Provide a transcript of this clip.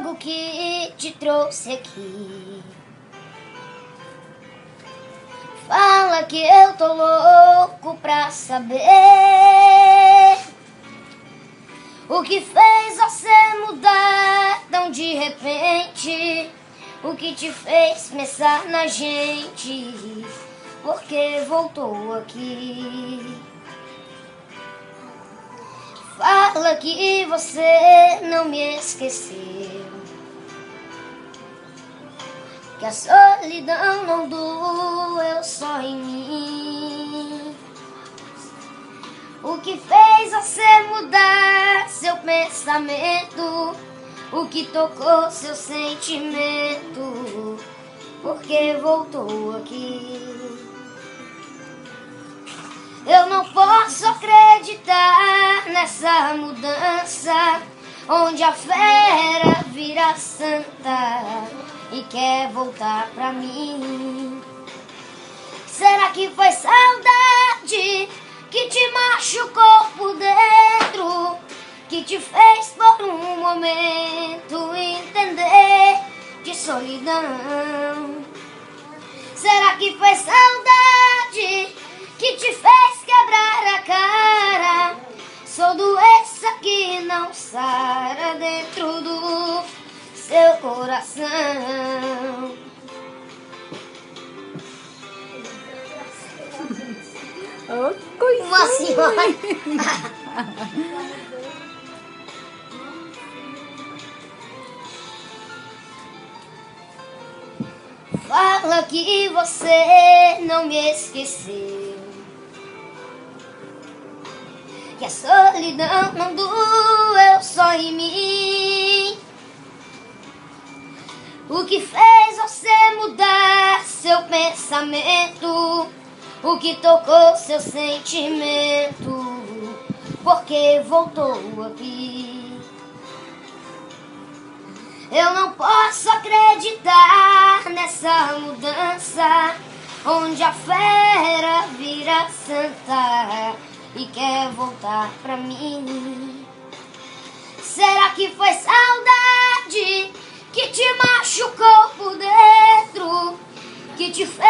algo que te trouxe aqui. Fala que eu tô louco pra saber o que fez você mudar tão de repente, o que te fez pensar na gente, porque voltou aqui. Fala que você não me esqueceu, que a solidão não doeu só em mim. O que fez você mudar seu pensamento, o que tocou seu sentimento, porque voltou aqui. Eu não posso acreditar nessa mudança, onde a fera vira santa e quer voltar pra mim. Será que foi saudade que te machucou por dentro, que te fez por um momento entender de solidão? Será que foi saudade que te fez quebrar a cara? Sou doença que não sara dentro do seu coração. Oh, coisa. Uma senhora. Fala que você não me esqueceu, que a solidão não doeu só em mim. O que fez você mudar seu pensamento, o que tocou seu sentimento, porque voltou aqui. Eu não posso acreditar nessa mudança, onde a fera vira santa e quer voltar pra mim. Será que foi saudade que te machucou por dentro, que te fez